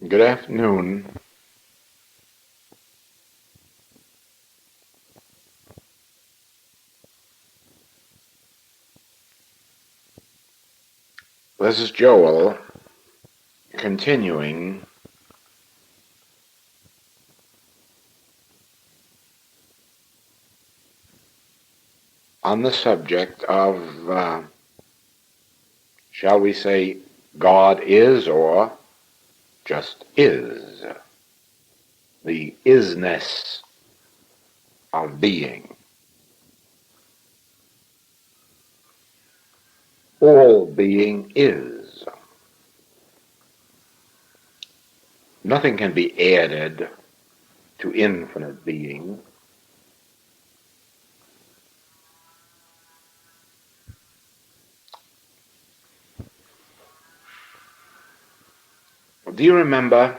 Good afternoon. This is Joel, continuing on the subject of, shall we say, God is or just is, the isness of being. All being is. Nothing can be added to infinite being. Do you remember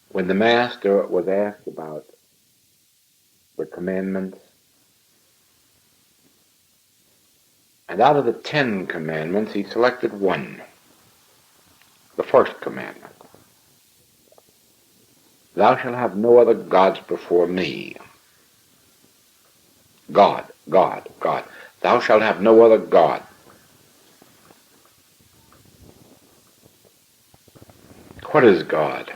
when the Master was asked about the commandments? And out of the 10 commandments, he selected one, the first commandment. Thou shalt have no other gods before me. God, God, God. Thou shalt have no other God. What is God?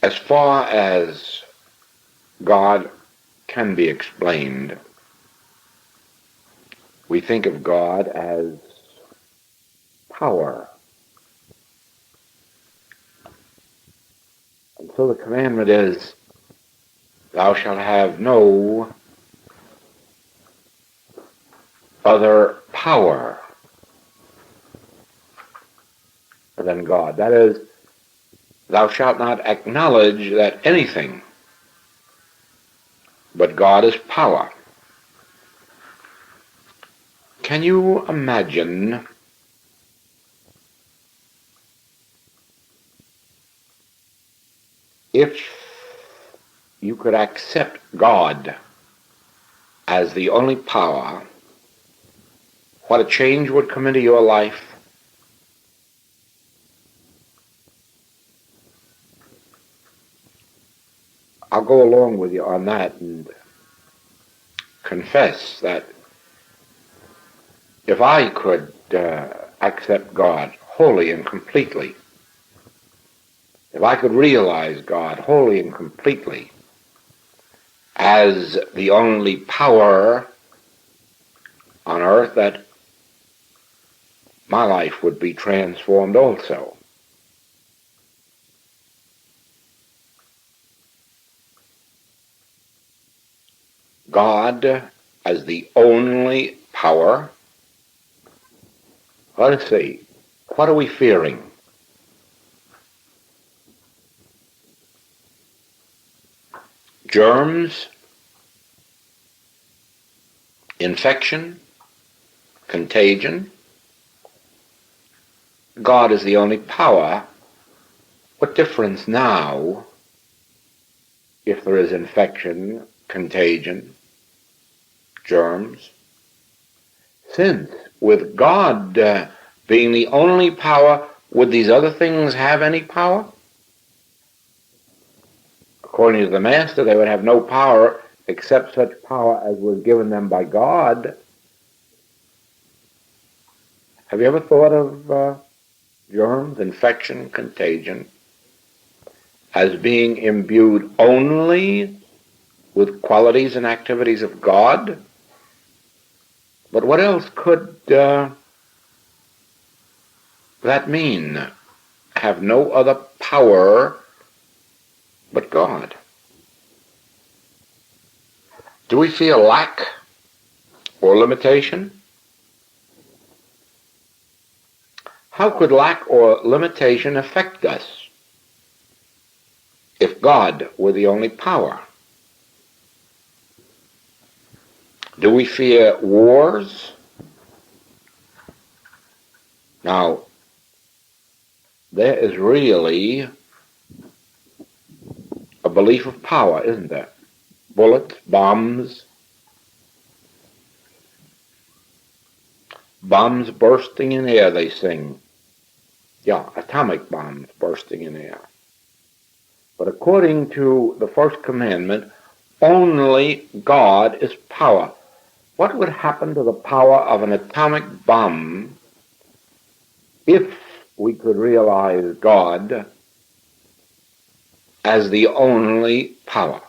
As far as God can be explained, we think of God as power. And so the commandment is, thou shalt have no other power than God. That is, thou shalt not acknowledge that anything but God is power. Can you imagine if you could accept God as the only power, what a change would come into your life? I'll go along with you on that and confess that if I could accept God wholly and completely, if I could realize God wholly and completely as the only power on earth, that my life would be transformed also. God as the only power. Let us see, what are we fearing? Germs, infection, contagion. God is the only power. What difference now if there is infection, contagion, germs? Since with God being the only power, would these other things have any power? According to the Master, they would have no power except such power as was given them by God. Have you ever thought of germs, infection, contagion as being imbued only with qualities and activities of God? But what else could that mean? Have no other power but God. Do we feel lack or limitation? How could lack or limitation affect us if God were the only power? Do we fear wars? Now, there is really a belief of power, isn't there? Bullets, bombs, Bombs bursting in air, they sing. Yeah, atomic bombs bursting in air. But according to the first commandment, only God is power. What would happen to the power of an atomic bomb if we could realize God as the only power?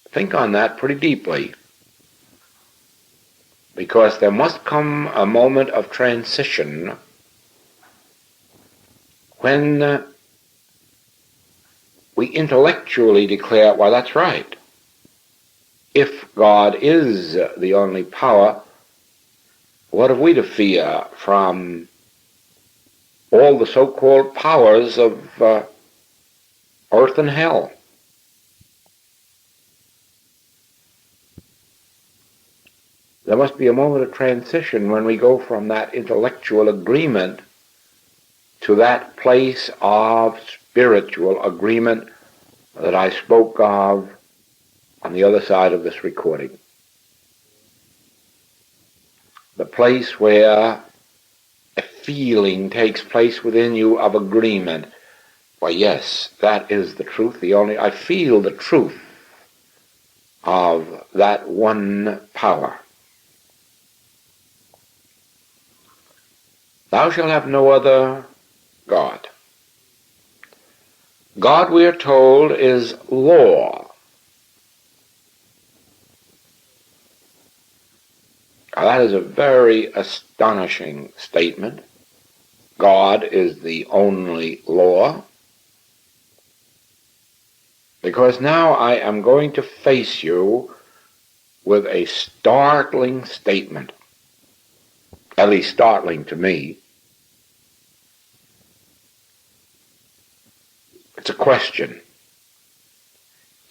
Think on that pretty deeply, because there must come a moment of transition when we intellectually declare, well, that's right. If God is the only power, what have we to fear from all the so-called powers of earth and hell? There must be a moment of transition when we go from that intellectual agreement to that place of spiritual agreement that I spoke of on the other side of this recording. The place where a feeling takes place within you of agreement. Why, yes, that is the truth. I feel the truth of that one power. Thou shalt have no other God. God, we are told, is law. Now, that is a very astonishing statement. God is the only law. Because now I am going to face you with a startling statement, at least startling to me. It's a question.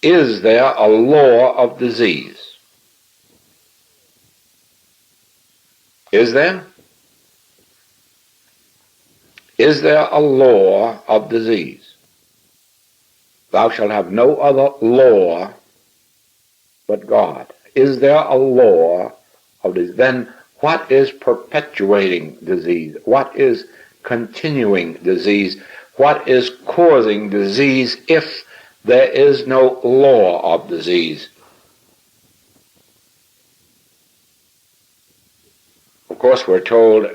Is there a law of disease? Is there? Is there a law of disease? Thou shalt have no other law but God. Is there a law of disease? Then what is perpetuating disease? What is continuing disease? What is causing disease if there is no law of disease? Of course, we're told,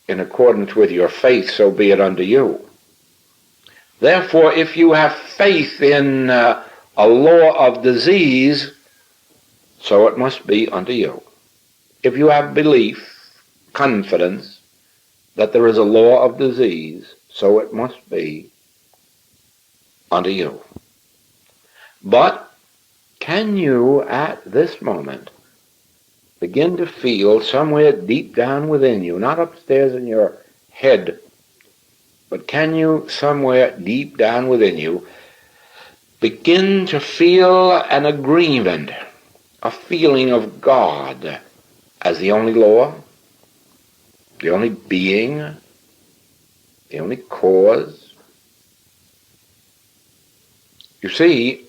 in accordance with your faith, so be it unto you. Therefore, if you have faith in a law of disease, so it must be unto you. If you have belief, confidence, that there is a law of disease, so it must be unto you. But can you at this moment begin to feel somewhere deep down within you, not upstairs in your head, but can you somewhere deep down within you begin to feel an agreement, a feeling of God as the only law, the only being, the only cause? You see,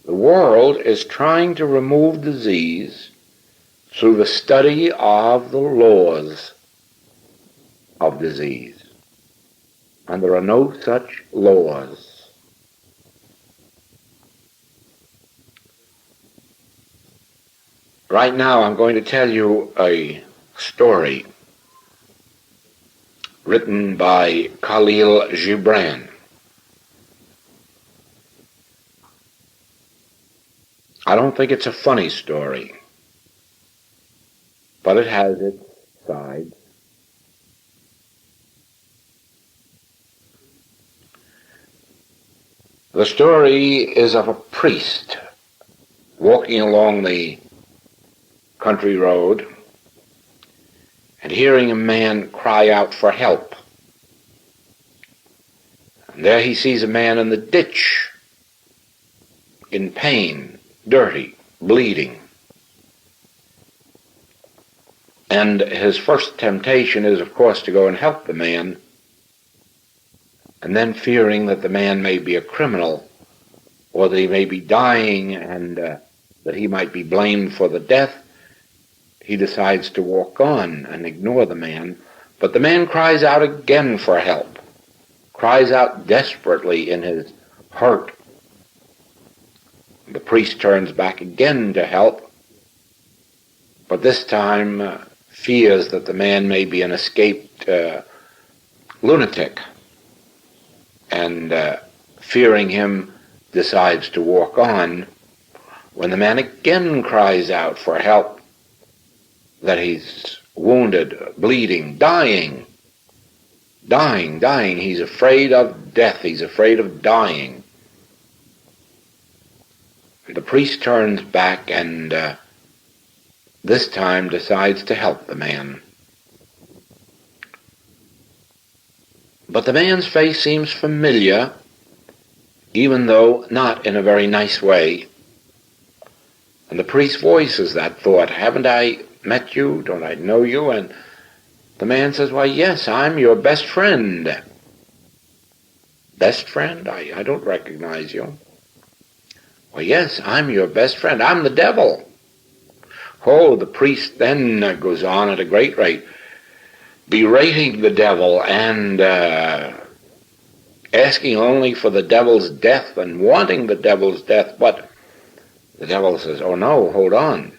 the world is trying to remove disease through the study of the laws of disease. And there are no such laws. Right now I'm going to tell you a story written by Khalil Gibran. I don't think it's a funny story, but it has its sides. The story is of a priest walking along the country road and hearing a man cry out for help. And there he sees a man in the ditch, in pain, dirty, bleeding. And his first temptation is, of course, to go and help the man, and then fearing that the man may be a criminal, or that he may be dying, and that he might be blamed for the death, he decides to walk on and ignore the man. But the man cries out again for help, cries out desperately in his hurt. The priest turns back again to help, but this time fears that the man may be an escaped lunatic, and fearing him, decides to walk on, when the man again cries out for help, that he's wounded, bleeding, dying. He's afraid of death. He's afraid of dying. The priest turns back and this time decides to help the man. But the man's face seems familiar, even though not in a very nice way. And the priest voices that thought, haven't I met you? Don't I know you? And the man says, why, yes, I'm your best friend. Best friend? I don't recognize you. Well, yes, I'm your best friend. I'm the devil. Oh, the priest then goes on at a great rate, berating the devil and asking only for the devil's death and wanting the devil's death. But the devil says, oh no, hold on.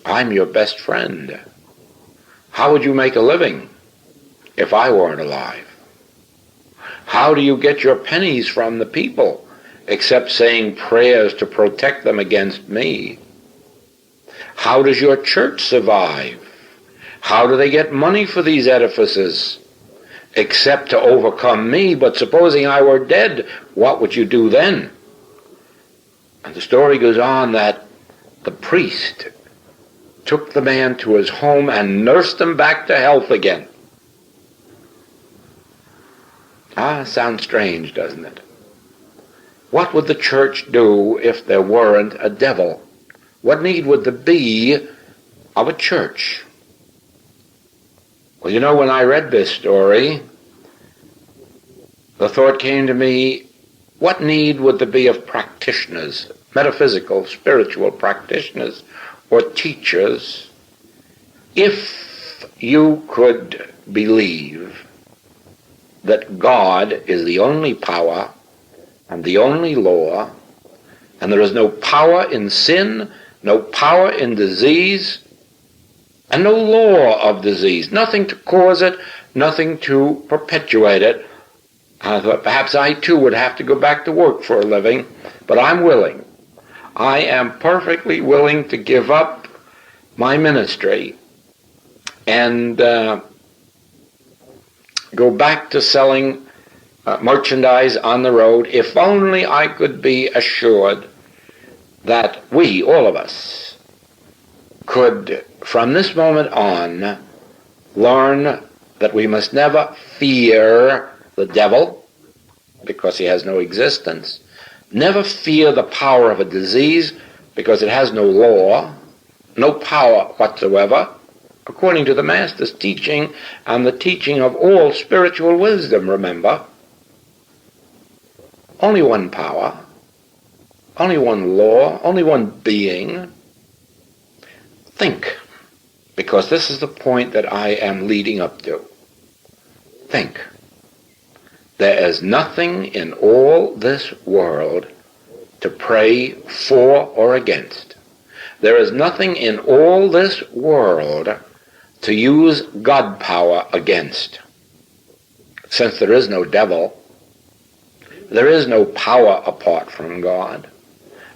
I'm your best friend. How would you make a living if I weren't alive? How do you get your pennies from the people except saying prayers to protect them against me? How does your church survive? How do they get money for these edifices except to overcome me? But supposing I were dead, what would you do then? And the story goes on that the priest took the man to his home and nursed him back to health again. Sounds strange, doesn't it? What would the church do if there weren't a devil? What need would there be of a church? Well, you know, when I read this story, the thought came to me, what need would there be of practitioners, metaphysical, spiritual practitioners, or teachers, if you could believe that God is the only power and the only law, and there is no power in sin, no power in disease, and no law of disease, nothing to cause it, nothing to perpetuate it. I thought perhaps I too would have to go back to work for a living, but I'm willing. I am perfectly willing to give up my ministry and go back to selling merchandise on the road, if only I could be assured that we, all of us, could, from this moment on, learn that we must never fear the devil, because he has no existence, never fear the power of a disease, because it has no law, no power whatsoever, according to the Master's teaching and the teaching of all spiritual wisdom, remember. Only one power, only one law, only one being. Think, because this is the point that I am leading up to. Think. There is nothing in all this world to pray for or against. There is nothing in all this world to use God power against. Since there is no devil, there is no power apart from God.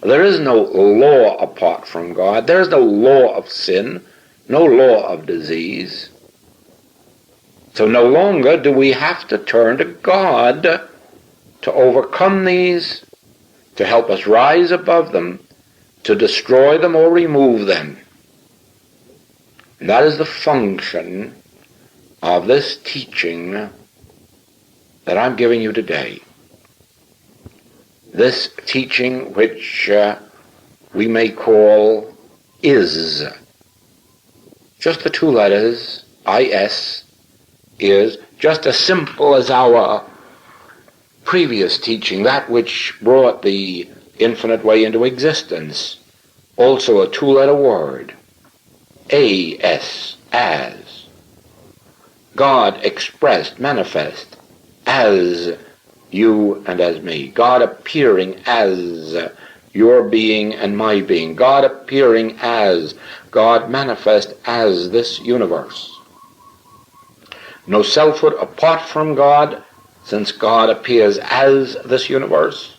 There is no law apart from God. There is no law of sin, no law of disease. So no longer do we have to turn to God to overcome these, to help us rise above them, to destroy them or remove them. And that is the function of this teaching that I'm giving you today. This teaching which we may call is. Just the two letters, I-S, is just as simple as our previous teaching, that which brought the infinite way into existence. Also a two-letter word, as. God expressed, manifest, as you and as me. God appearing as your being and my being. God appearing as, God manifest as this universe. No selfhood apart from God, since God appears as this universe.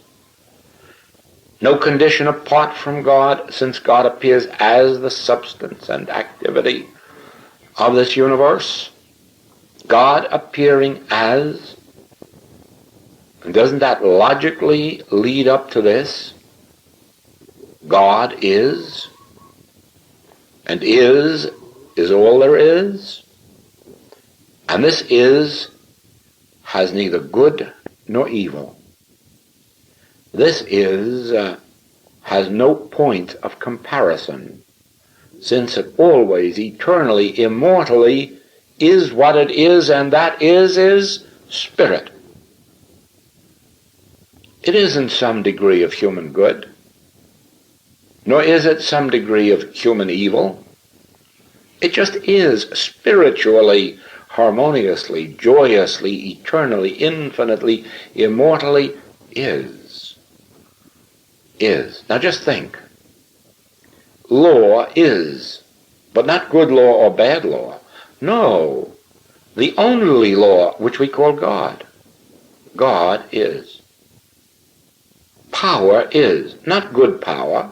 No condition apart from God, since God appears as the substance and activity of this universe. God appearing as, and doesn't that logically lead up to this? God is, and is all there is, and this is has neither good nor evil. This is has no point of comparison, since it always, eternally, immortally is what it is, and that is spirit. It isn't some degree of human good, nor is it some degree of human evil. It just is spiritually, harmoniously, joyously, eternally, infinitely, immortally is. Now just think. Law is, but not good law or bad law. No, the only law which we call God. God is. Power is, not good power,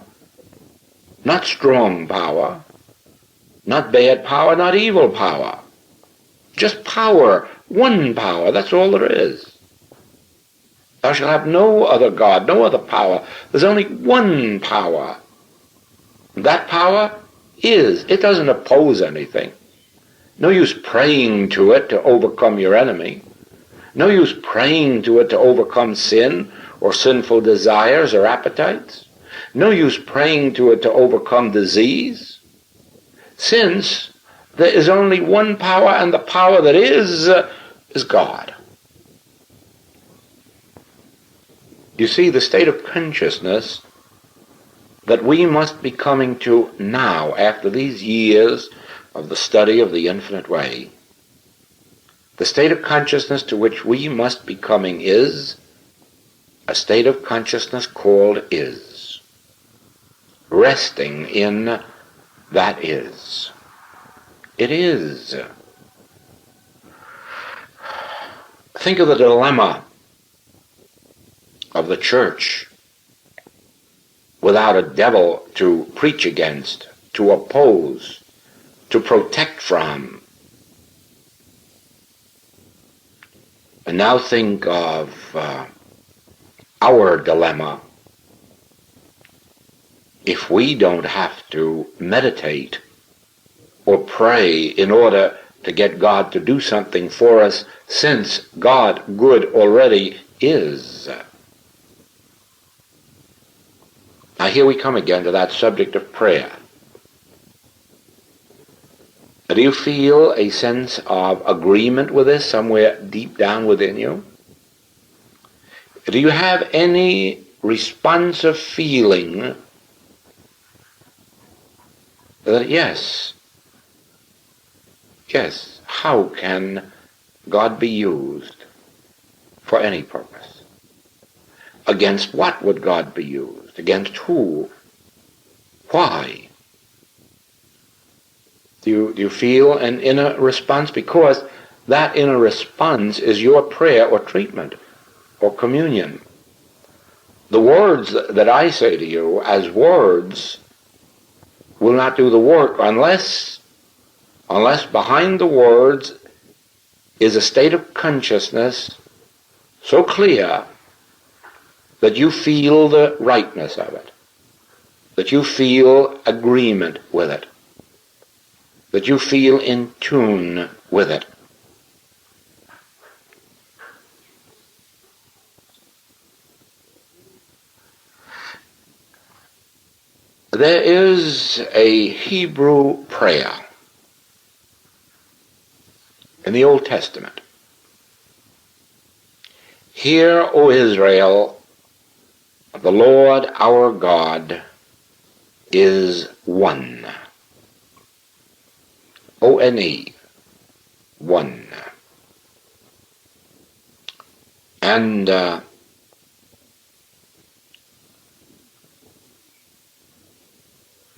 not strong power, not bad power, not evil power. Just power, one power, that's all there is. Thou shalt have no other God, no other power. There's only one power. That power is. It doesn't oppose anything. No use praying to it to overcome your enemy. No use praying to it to overcome sin or sinful desires or appetites. No use praying to it to overcome disease, since there is only one power, and the power that is God. You see, the state of consciousness that we must be coming to now, after these years of the study of the infinite way, the state of consciousness to which we must be coming is a state of consciousness called is, resting in that is. It is. Think of the dilemma of the church without a devil to preach against, to oppose, to protect from. And now think of our dilemma if we don't have to meditate or pray in order to get God to do something for us, since God good already is. Now here we come again to that subject of prayer. Do you feel a sense of agreement with this somewhere deep down within you? Do you have any responsive feeling that yes, how can God be used for any purpose? Against what would God be used? Against who? Why? Do you feel an inner response? Because that inner response is your prayer or treatment or communion. The words that I say to you as words will not do the work unless behind the words is a state of consciousness so clear that you feel the rightness of it, that you feel agreement with it, that you feel in tune with it. There is a Hebrew prayer in the Old Testament. Hear, O Israel, the Lord our God is one. O-N-E, one. And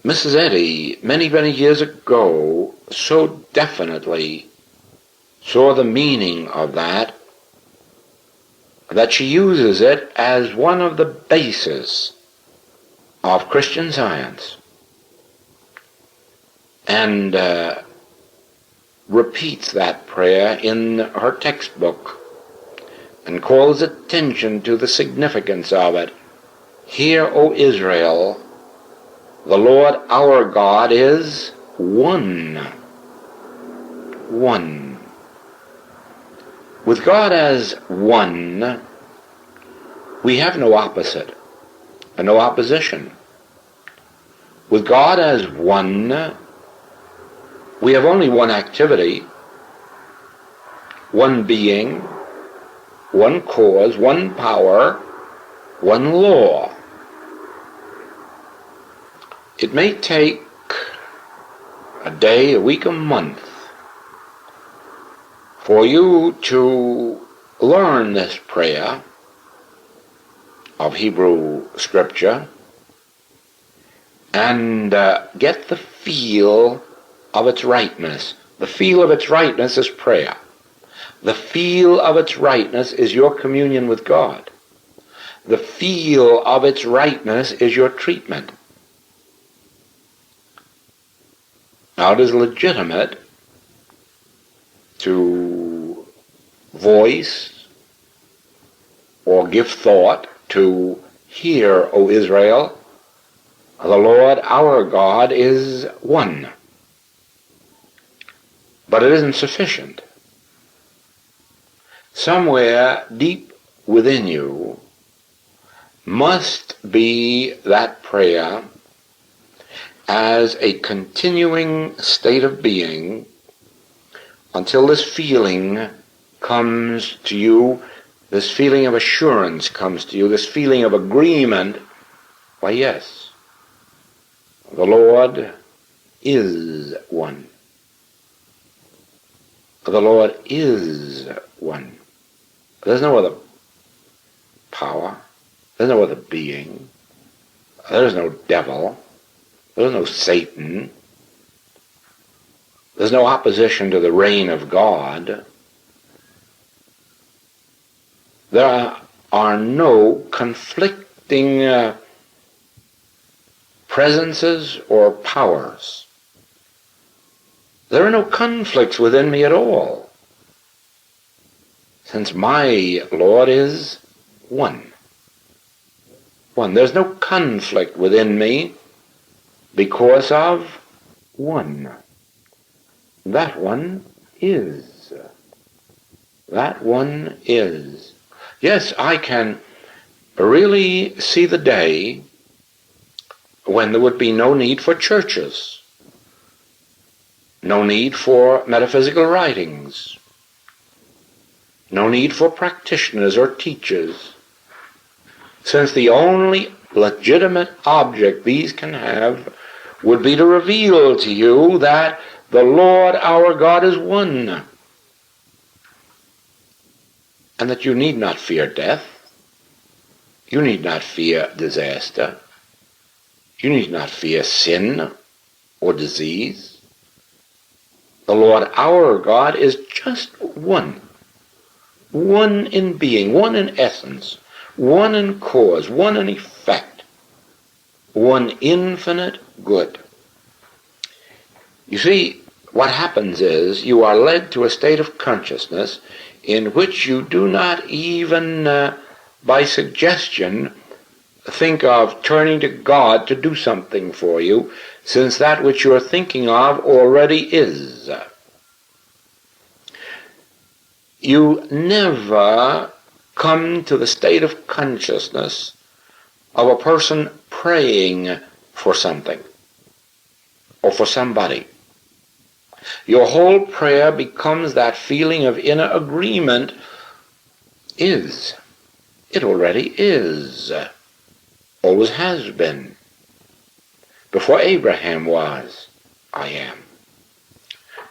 Mrs. Eddy, many, many years ago, so definitely saw the meaning of that she uses it as one of the bases of Christian Science, and repeats that prayer in her textbook and calls attention to the significance of it. Hear, O Israel, the Lord our God is one. One. With God as one, we have no opposite and no opposition. With God as one, we have only one activity, one being, one cause, one power, one law. It may take a day, a week, a month for you to learn this prayer of Hebrew Scripture and get the feel of its rightness. The feel of its rightness is prayer. The feel of its rightness is your communion with God. The feel of its rightness is your treatment. Now, it is legitimate to voice or give thought to hear, O Israel, the Lord our God is one. But it isn't sufficient. Somewhere deep within you must be that prayer as a continuing state of being until this feeling comes to you, this feeling of assurance comes to you, this feeling of agreement. Why, yes, the Lord is one. The Lord is one. There's no other power. There's no other being. There's no devil. There's no Satan. There's no opposition to the reign of God. There are no conflicting presences or powers. There are no conflicts within me at all, since my Lord is one. One. There's no conflict within me because of one. That one is. That one is. Yes, I can really see the day when there would be no need for churches, no need for metaphysical writings, no need for practitioners or teachers, since the only legitimate object these can have would be to reveal to you that the Lord our God is one, and that you need not fear death, you need not fear disaster, you need not fear sin or disease. The Lord our God is just one. One in being, one in essence, one in cause, one in effect, one infinite good. You see, what happens is you are led to a state of consciousness in which you do not even by suggestion think of turning to God to do something for you, since that which you are thinking of already is. You never come to the state of consciousness of a person praying for something or for somebody. Your whole prayer becomes that feeling of inner agreement. Is. It already is. Always has been. Before Abraham was, I am.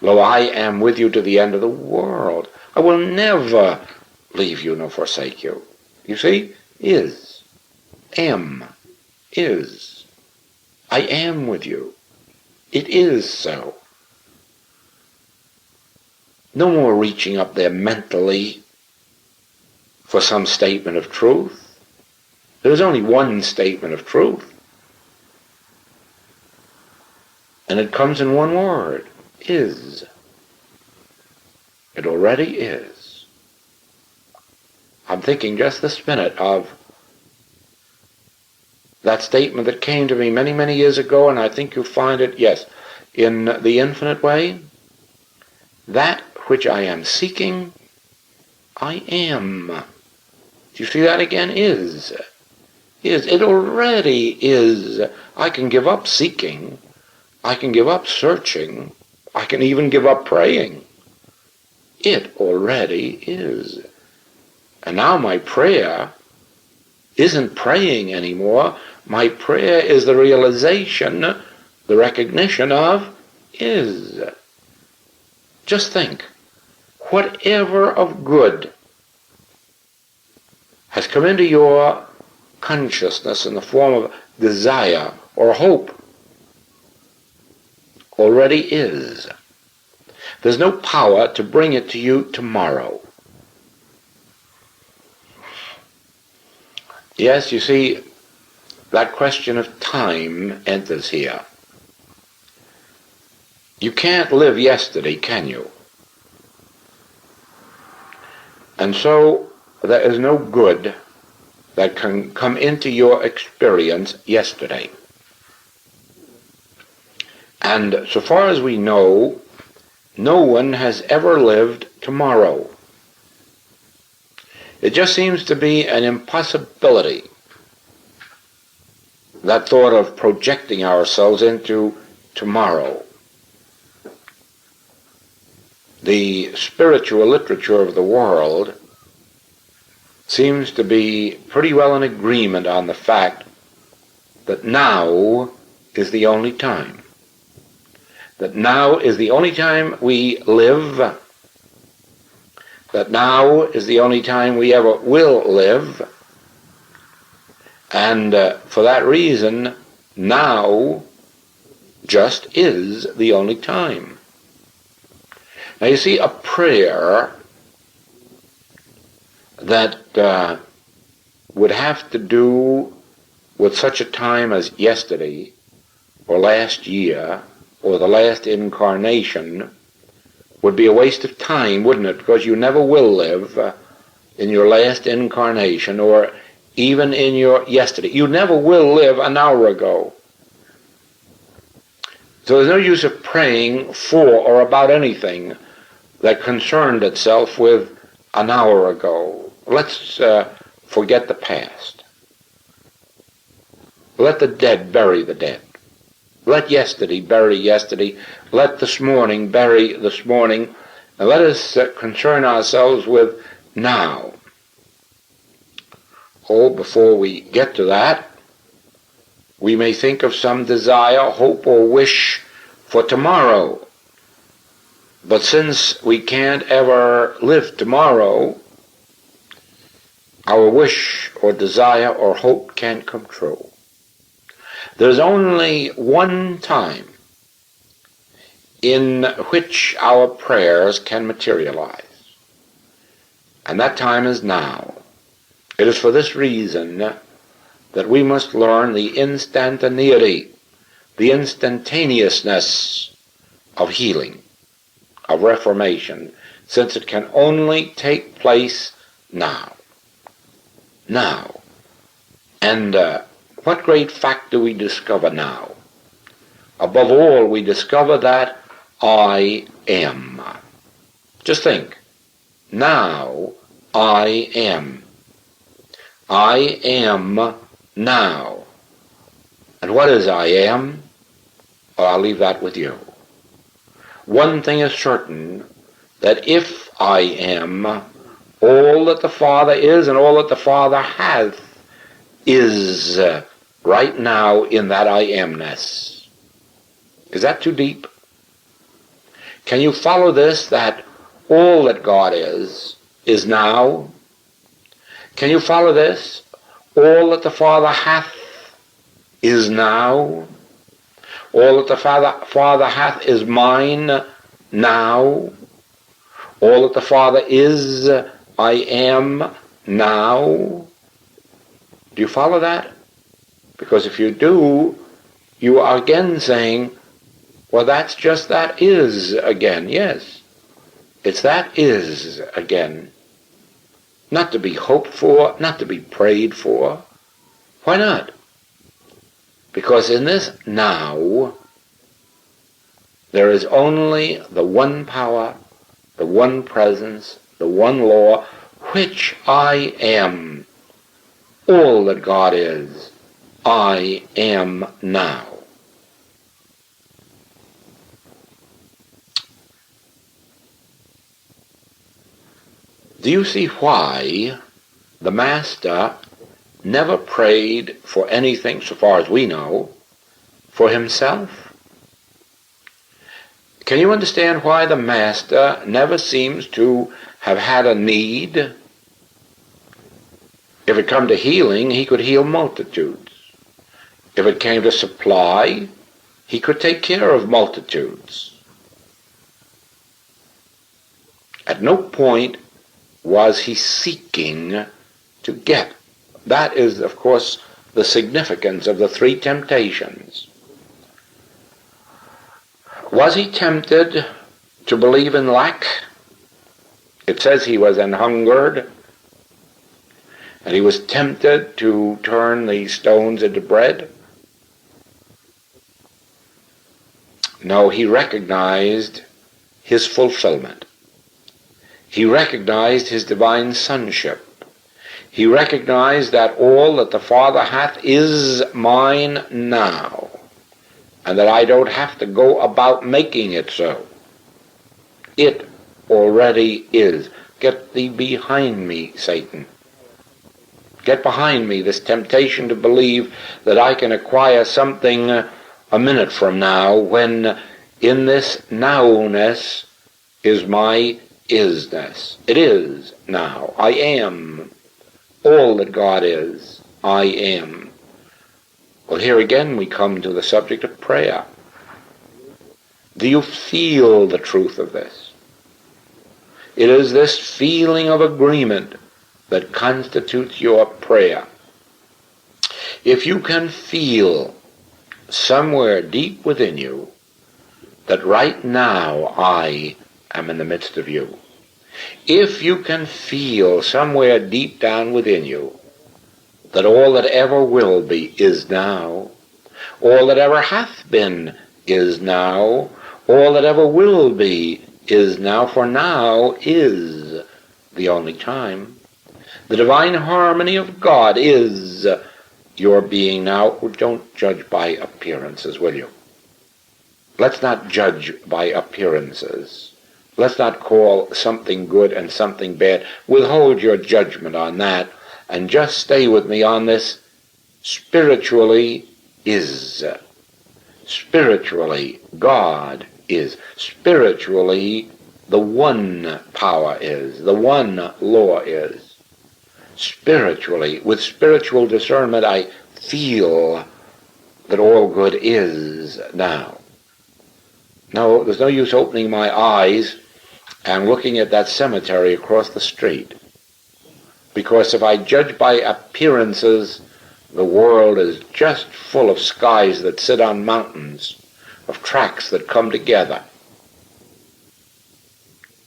Lo, I am with you to the end of the world. I will never leave you nor forsake you. You see? Is. Am. Is. I am with you. It is so. No more reaching up there mentally for some statement of truth. There is only one statement of truth. And it comes in one word. Is. It already is. I'm thinking just this minute of that statement that came to me many, many years ago, and I think you'll find it, yes, in the infinite way. That which I am seeking, I am. Do you see that again? Is. Is. It already is. I can give up seeking. I can give up searching. I can even give up praying. It already is. And now my prayer isn't praying anymore. My prayer is the realization, the recognition of is. Just think, whatever of good has come into your consciousness in the form of desire or hope already is. There's no power to bring it to you tomorrow. Yes, you see, that question of time enters here. You can't live yesterday, can you? And so there is no good that can come into your experience yesterday. And so far as we know, no one has ever lived tomorrow. It just seems to be an impossibility, that thought of projecting ourselves into tomorrow. The spiritual literature of the world seems to be pretty well in agreement on the fact that now is the only time. That now is the only time we live. That now is the only time we ever will live. And for that reason, now just is the only time. Now you see, a prayer that would have to do with such a time as yesterday, or last year, or the last incarnation, would be a waste of time, wouldn't it? Because you never will live in your last incarnation, or even in your yesterday. You never will live an hour ago. So there's no use of praying for or about anything that concerned itself with an hour ago. Let's forget the past. Let the dead bury the dead. Let yesterday bury yesterday. Let this morning bury this morning. And let us concern ourselves with now. Oh, before we get to that, we may think of some desire, hope, or wish for tomorrow. But since we can't ever live tomorrow, our wish or desire or hope can't come true. There's only one time in which our prayers can materialize, and that time is now. It is for this reason that we must learn the instantaneity, the instantaneousness of healing, of reformation, since it can only take place now. Now. And what great fact do we discover now? Above all, we discover that I am. Just think. Now I am. I am now. And what is I am? Well, I'll leave that with you. One thing is certain, that if I am, all that the Father is and all that the Father hath is right now in that I amness. Is that too deep? Can you follow this, that all that God is now? Can you follow this? All that the Father hath is now. All that the Father hath is mine now. All that the Father is, I am now. Do you follow that? Because if you do, you are again saying, well, that's just that is again. Yes, it's that is again. Not to be hoped for, not to be prayed for. Why not? Because in this now, there is only the one power, the one presence, the one law, which I am. All that God is, I am now. Do you see why the Master never prayed for anything, so far as we know, for himself? Can you understand why the Master never seems to have had a need? If it come to healing, he could heal multitudes. If it came to supply, he could take care of multitudes. At no point was he seeking to get. That is, of course, the significance of the three temptations. Was he tempted to believe in lack? It says he was an hungered, and he was tempted to turn the stones into bread. No, he recognized his fulfillment. He recognized his divine sonship. He recognized that all that the Father hath is mine now, and that I don't have to go about making it so. It already is. Get thee behind me, Satan. Get behind me, this temptation to believe that I can acquire something a minute from now, when in this nowness is my isness. It is now. I am. All that God is, I am. Well, here again we come to the subject of prayer. Do you feel the truth of this? It is this feeling of agreement that constitutes your prayer. If you can feel somewhere deep within you that right now I am in the midst of you, if you can feel somewhere deep down within you that all that ever will be is now, all that ever hath been is now, all that ever will be is now, for now is the only time. The divine harmony of God is your being now. Don't judge by appearances, will you? Let's not judge by appearances. Let's not call something good and something bad. Withhold your judgment on that, and just stay with me on this. Spiritually is. Spiritually, God is. Spiritually, the one power is. The one law is. Spiritually, with spiritual discernment, I feel that all good is now. No, there's no use opening my eyes and looking at that cemetery across the street. Because if I judge by appearances, the world is just full of skies that sit on mountains, of tracks that come together.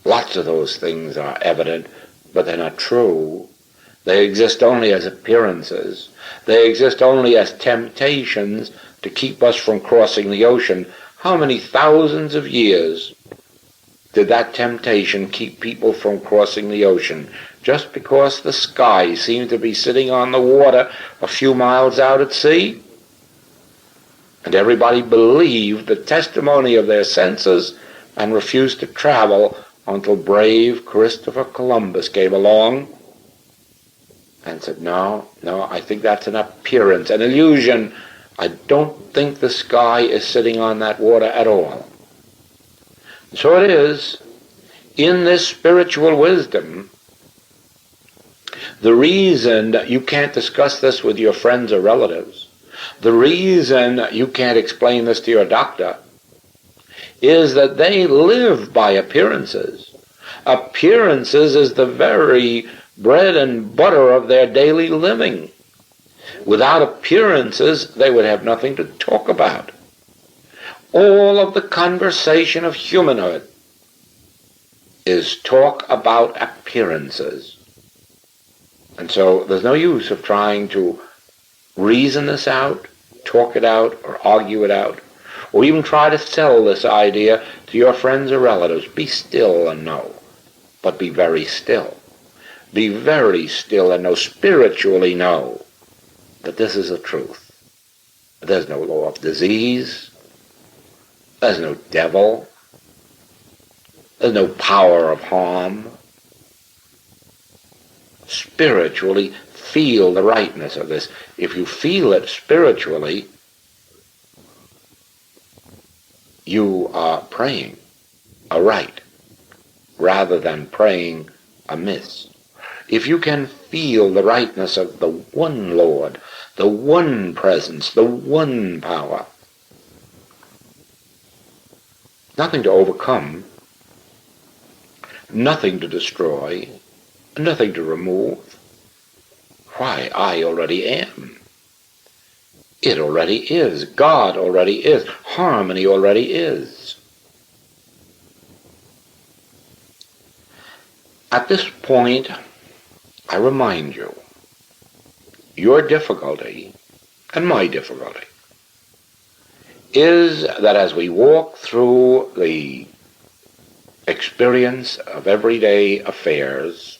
Lots of those things are evident, but they're not true. They exist only as appearances. They exist only as temptations to keep us from crossing the ocean. How many thousands of years did that temptation keep people from crossing the ocean? Just because the sky seemed to be sitting on the water a few miles out at sea? And everybody believed the testimony of their senses and refused to travel until brave Christopher Columbus came along And said, no, I think that's an appearance, an illusion. I don't think the sky is sitting on that water at all. So it is, in this spiritual wisdom, the reason that you can't discuss this with your friends or relatives, the reason you can't explain this to your doctor, is that they live by appearances. Appearances is the very bread and butter of their daily living. Without appearances, they would have nothing to talk about. All of the conversation of humanhood is talk about appearances. And so there's no use of trying to reason this out, talk it out, or argue it out, or even try to sell this idea to your friends or relatives. Be still and know, but be very still. Be very still and know, spiritually know, that this is the truth. There's no law of disease. There's no devil. There's no power of harm. Spiritually, feel the rightness of this. If you feel it spiritually, you are praying aright rather than praying amiss. If you can feel the rightness of the one Lord, the one presence, the one power, nothing to overcome, nothing to destroy, nothing to remove. Why, I already am. It already is. God already is. Harmony already is. At this point, I remind you, your difficulty and my difficulty is that as we walk through the experience of everyday affairs,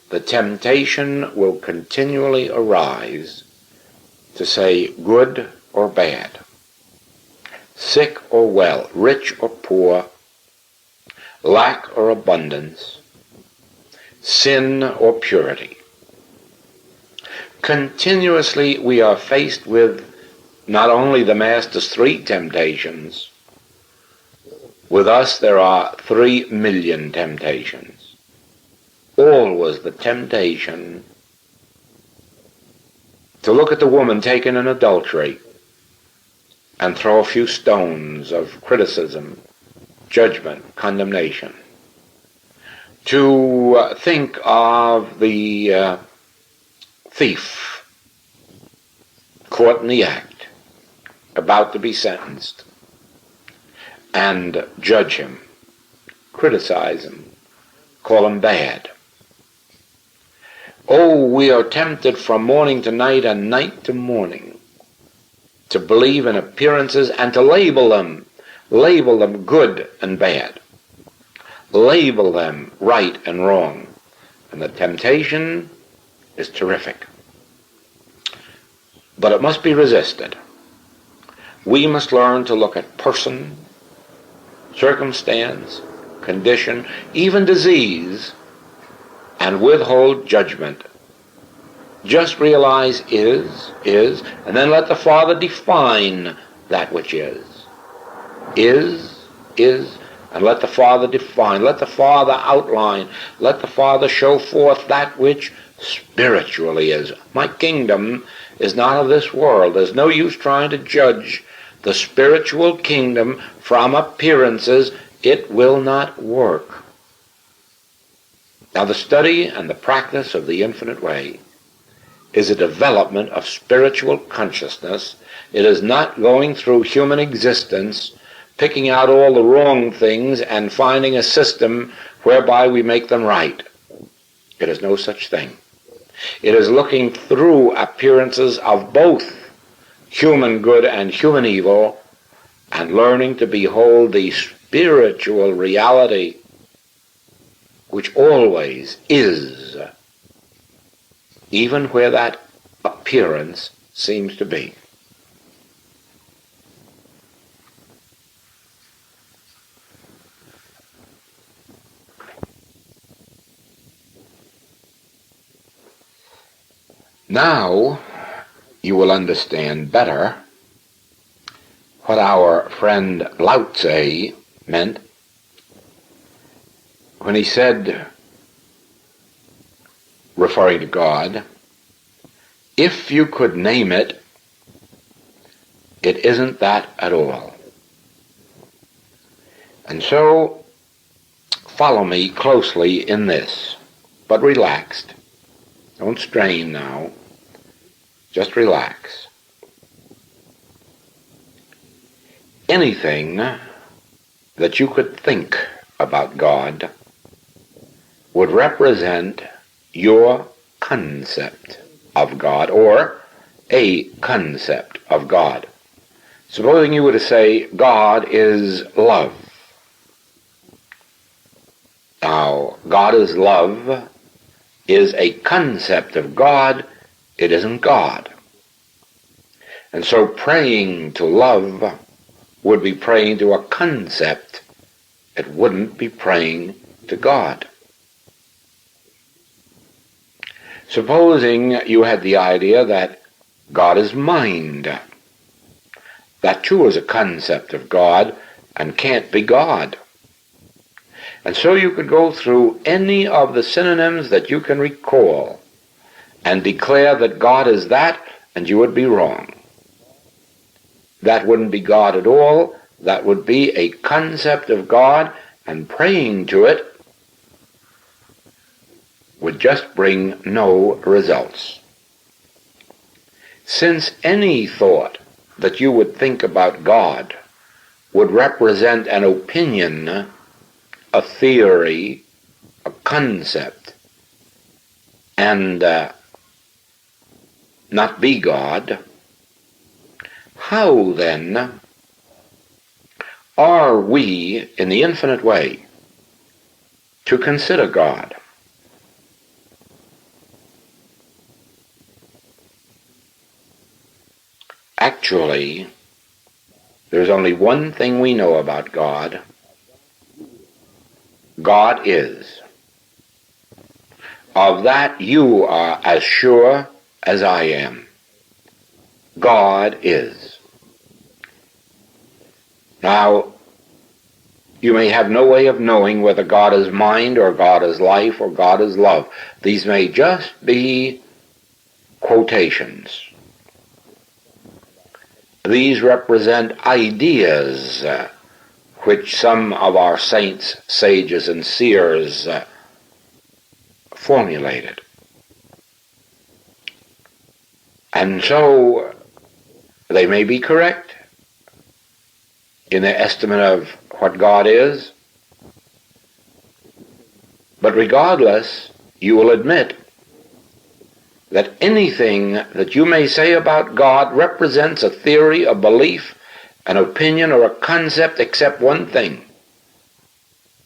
the temptation will continually arise to say good or bad, sick or well, rich or poor, lack or abundance, sin or purity. Continuously we are faced with not only the Master's 3 temptations. With us there are 3 million temptations. Always the temptation to look at the woman taken in adultery and throw a few stones of criticism, judgment, condemnation. To think of the thief caught in the act, about to be sentenced, and judge him, criticize him, call him bad. Oh, we are tempted from morning to night and night to morning to believe in appearances and to label them good and bad, label them right and wrong. And the temptation is terrific. But it must be resisted. We must learn to look at person, circumstance, condition, even disease, and withhold judgment. Just realize is, and then let the Father define that which is, and let the Father define, let the Father outline, let the Father show forth that which spiritually is. My kingdom is not of this world. There's no use trying to judge the spiritual kingdom from appearances. It will not work. Now, the study and the practice of the infinite way is a development of spiritual consciousness. It is not going through human existence, picking out all the wrong things and finding a system whereby we make them right. It is no such thing. It is looking through appearances of both human good and human evil and learning to behold the spiritual reality which always is, even where that appearance seems to be. Now you will understand better what our friend Lao Tse meant when he said, referring to God, if you could name it, it isn't that at all. And so, follow me closely in this, but relaxed. Don't strain now. Just relax. Anything that you could think about God would represent your concept of God, or a concept of God. Supposing you were to say, God is love. Now, God is love is a concept of God. It isn't God. And so praying to love would be praying to a concept. It wouldn't be praying to God. Supposing you had the idea that God is mind. That too is a concept of God and can't be God. And so you could go through any of the synonyms that you can recall and declare that God is that, and you would be wrong. That wouldn't be God at all. That would be a concept of God, and praying to it would just bring no results. Since any thought that you would think about God would represent an opinion, a theory, a concept, and not be God, how then are we, in the infinite way, to consider God? Actually, there's only one thing we know about God. God is. Of that you are as sure as I am. God is. Now, you may have no way of knowing whether God is mind or God is life or God is love. These may just be quotations. These represent ideas which some of our saints, sages, and seers formulated. And so they may be correct in their estimate of what God is, but regardless, you will admit that anything that you may say about God represents a theory, a belief, an opinion, or a concept except one thing,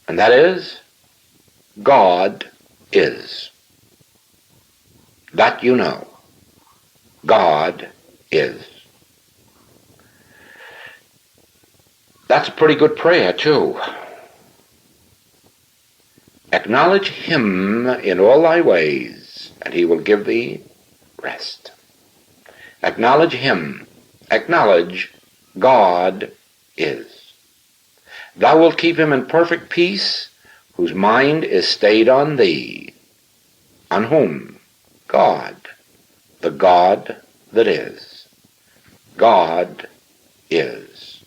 and that is, God is. That you know. God is. That's a pretty good prayer, too. Acknowledge Him in all thy ways, and He will give thee rest. Acknowledge Him. Acknowledge God is. Thou wilt keep him in perfect peace, whose mind is stayed on thee. On whom? God. The God that is. God is.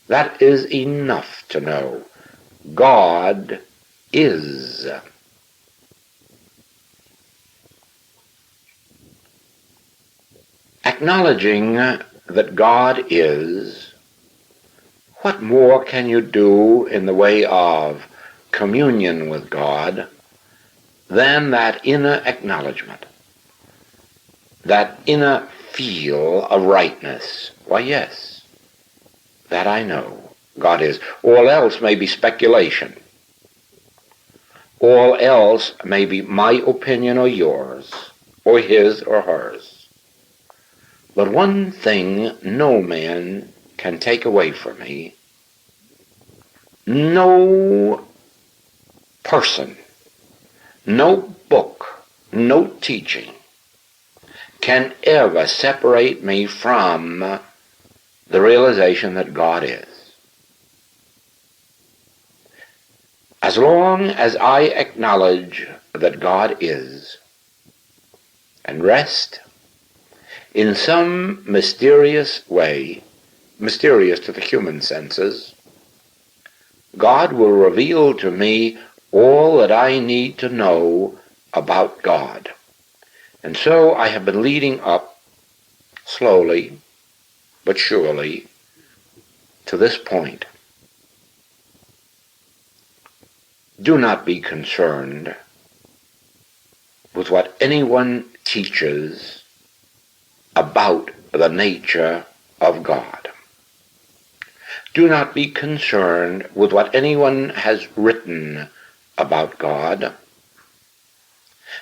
That is enough to know. God is. Acknowledging that God is, what more can you do in the way of communion with God than that inner acknowledgement, that inner feel of rightness? Why, yes, that I know God is. All else may be speculation. All else may be my opinion or yours, or his or hers. But one thing no man can take away from me, no person, no book, no teaching can ever separate me from the realization that God is. As long as I acknowledge that God is, and rest in some mysterious way, mysterious to the human senses, God will reveal to me all that I need to know about God. And so I have been leading up, slowly but surely, to this point. Do not be concerned with what anyone teaches about the nature of God. Do not be concerned with what anyone has written about God.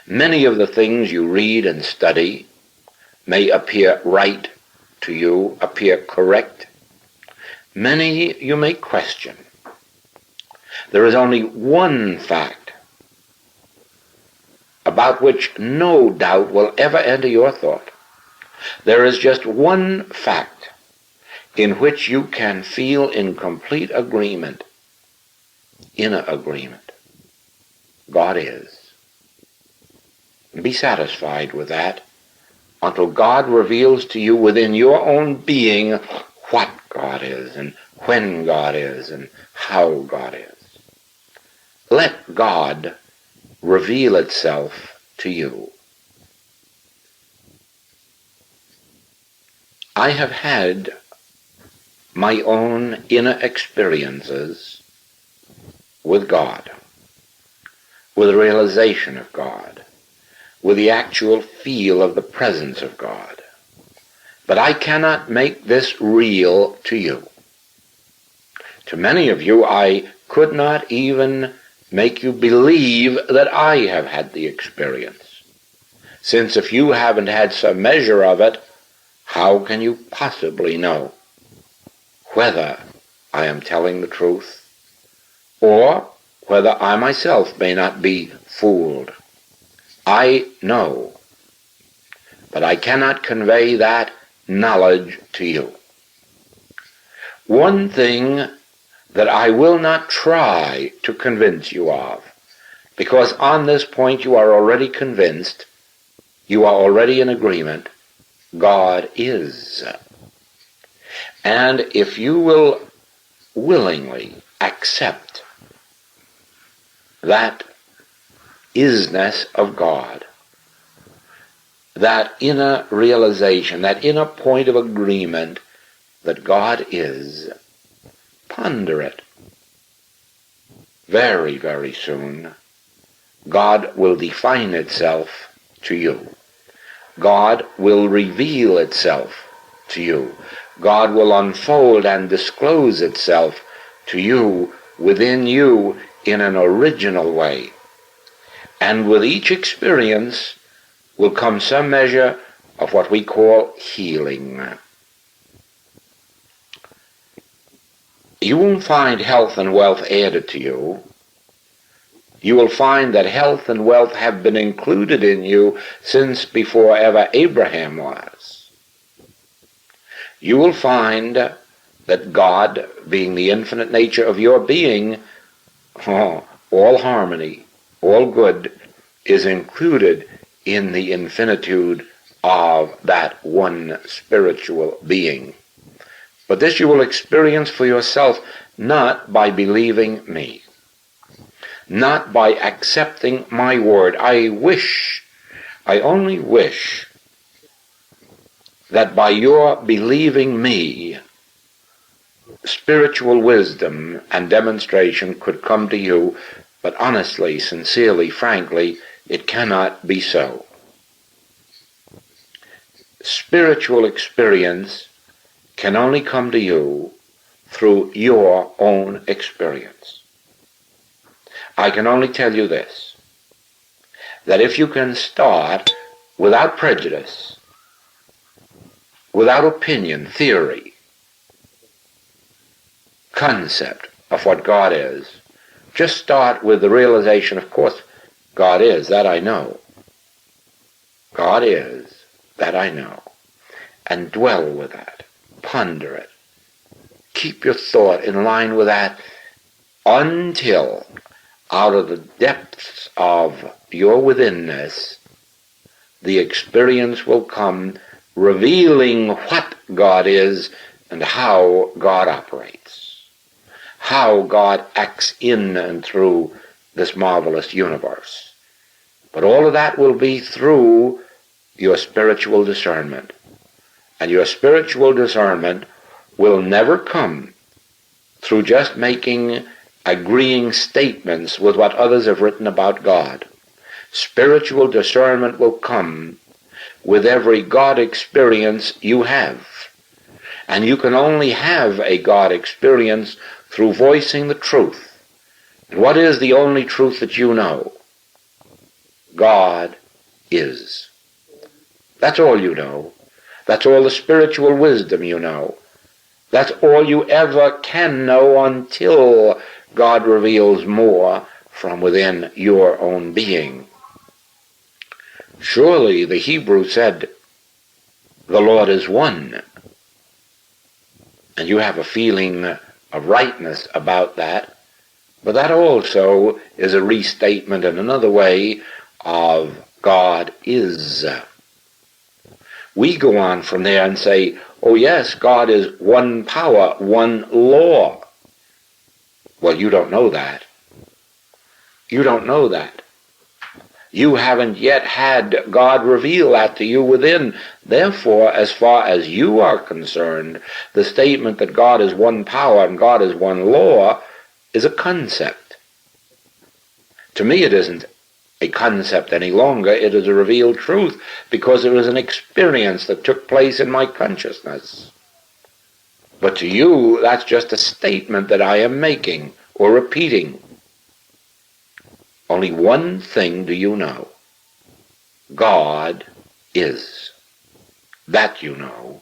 Many of the things you read and study may appear right to you, appear correct. Many you may question. There is only one fact about which no doubt will ever enter your thought. There is just one fact in which you can feel in complete agreement, inner agreement. God is. Be satisfied with that until God reveals to you within your own being what God is and when God is and how God is. Let God reveal itself to you. I have had my own inner experiences with God, with the realization of God, with the actual feel of the presence of God. But I cannot make this real to you. To many of you, I could not even make you believe that I have had the experience. Since if you haven't had some measure of it, how can you possibly know whether I am telling the truth or whether I myself may not be fooled? I know, but I cannot convey that knowledge to you. One thing that I will not try to convince you of, because on this point you are already convinced, you are already in agreement, God is. And if you will willingly accept that isness of God, that inner realization, that inner point of agreement that God is, ponder it. Very, very soon, God will define itself to you. God will reveal itself to you. God will unfold and disclose itself to you, within you, in an original way. And with each experience will come some measure of what we call healing. You won't find health and wealth added to you. You will find that health and wealth have been included in you since before ever Abraham was. You will find that God, being the infinite nature of your being, all harmony, all good, is included in the infinitude of that one spiritual being. But this you will experience for yourself not by believing me, not by accepting my word. I only wish that by your believing me, spiritual wisdom and demonstration could come to you, but honestly, sincerely, frankly, it cannot be so. Spiritual experience can only come to you through your own experience. I can only tell you this, that if you can start without prejudice, without opinion, theory, concept of what God is, just start with the realization, of course, God is, that I know. God is. that I know, and dwell with that. Ponder it. Keep your thought in line with that until out of the depths of your withinness, the experience will come revealing what God is and how God operates, how God acts in and through this marvelous universe. But all of that will be through your spiritual discernment. And your spiritual discernment will never come through just making agreeing statements with what others have written about God. Spiritual discernment will come with every God experience you have. And you can only have a God experience through voicing the truth. And what is the only truth that you know? God is. That's all you know. That's all the spiritual wisdom you know. That's all you ever can know until God reveals more from within your own being. Surely the Hebrew said, the Lord is one. And you have a feeling of rightness about that. But that also is a restatement in another way of God is. We go on from there and say, oh yes, God is one power, one law. Well, you don't know that. You don't know that. You haven't yet had God reveal that to you within. Therefore, as far as you are concerned, the statement that God is one power and God is one law is a concept. To me, it isn't a concept any longer. It is a revealed truth because it was an experience that took place in my consciousness. But to you, that's just a statement that I am making or repeating. Only one thing do you know. God is. That you know.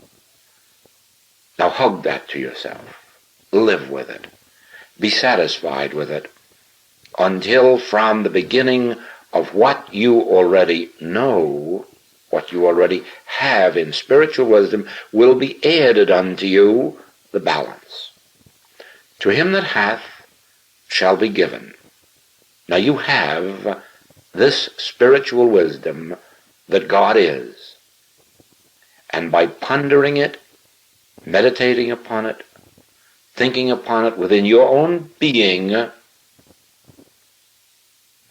Now hug that to yourself. Live with it. Be satisfied with it until from the beginning of what you already know, what you already have in spiritual wisdom, will be added unto you the balance. To him that hath shall be given. Now you have this spiritual wisdom that God is. And by pondering it, meditating upon it, thinking upon it within your own being,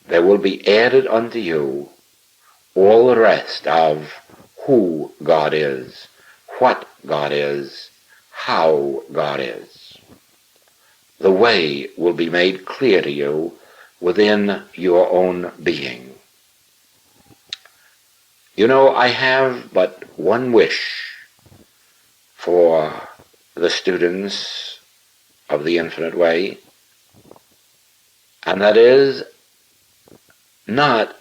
there will be added unto you all the rest of who God is, what God is, how God is. The way will be made clear to you within your own being. You know, I have but one wish for the students of the Infinite Way, and that is not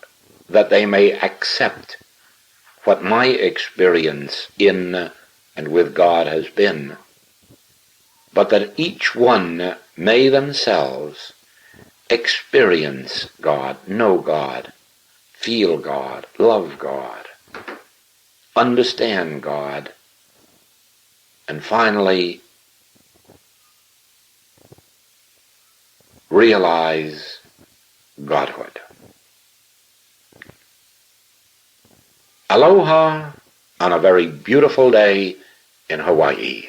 that they may accept what my experience in and with God has been, but that each one may themselves experience God, know God, feel God, love God, understand God, and finally realize Godhood. Aloha on a very beautiful day in Hawaii.